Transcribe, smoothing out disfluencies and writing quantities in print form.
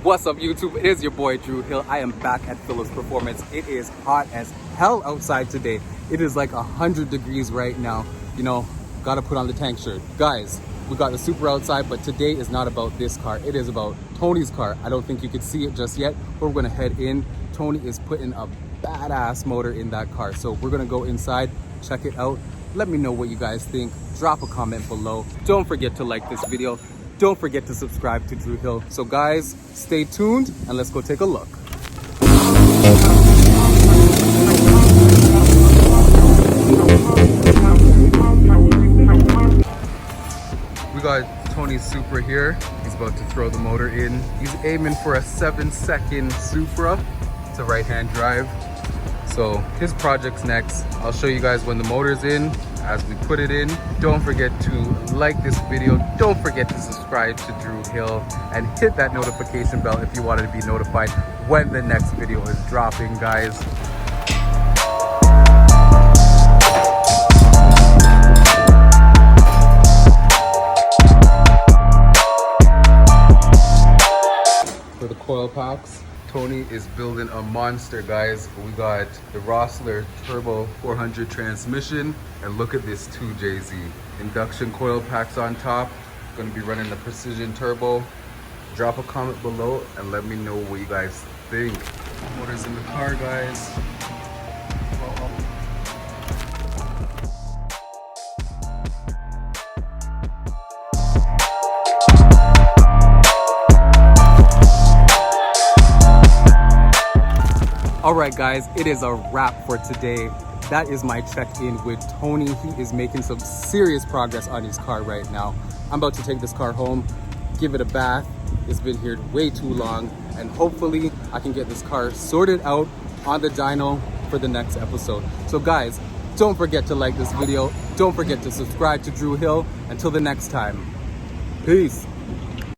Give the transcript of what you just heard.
What's up, YouTube? It is your boy Drew Hill. I am back at Phillips Performance. It is hot as hell outside today. It is like 100 degrees right now. You know, gotta put on the tank shirt. Guys, we got the Supra outside, but today is not about this car. It is about Tony's car. I don't think you can see it just yet, but we're gonna head in. Tony is putting a badass motor in that car. So we're gonna go inside, check it out. Let me know what you guys think. Drop a comment below. Don't forget to like this video. Don't forget to subscribe to Drew Hill. So guys, stay tuned and let's go take a look. We got Tony's Supra here. He's about to throw the motor in. He's aiming for a 7-second Supra. It's a right-hand drive. So his project's next. I'll show you guys when the motor's in as we put it in. Don't forget to like this video. Don't forget to subscribe to Drew Hill and hit that notification bell if you want to be notified when the next video is dropping, guys. For the coil packs, Tony is building a monster, guys. We got the Rossler Turbo 400 transmission, and look at this 2JZ. Induction coil packs on top. Gonna be running the precision turbo. Drop a comment below and let me know what you guys think. Motor's in the car, guys. All right, guys, it is a wrap for today. That is my check-in with Tony. He is making some serious progress on his car right now. I'm about to take this car home, give it a bath. It's been here way too long, and hopefully I can get this car sorted out on the dyno for the next episode. So guys, don't forget to like this video. Don't forget to subscribe to Drew Hill. Until the next time, peace.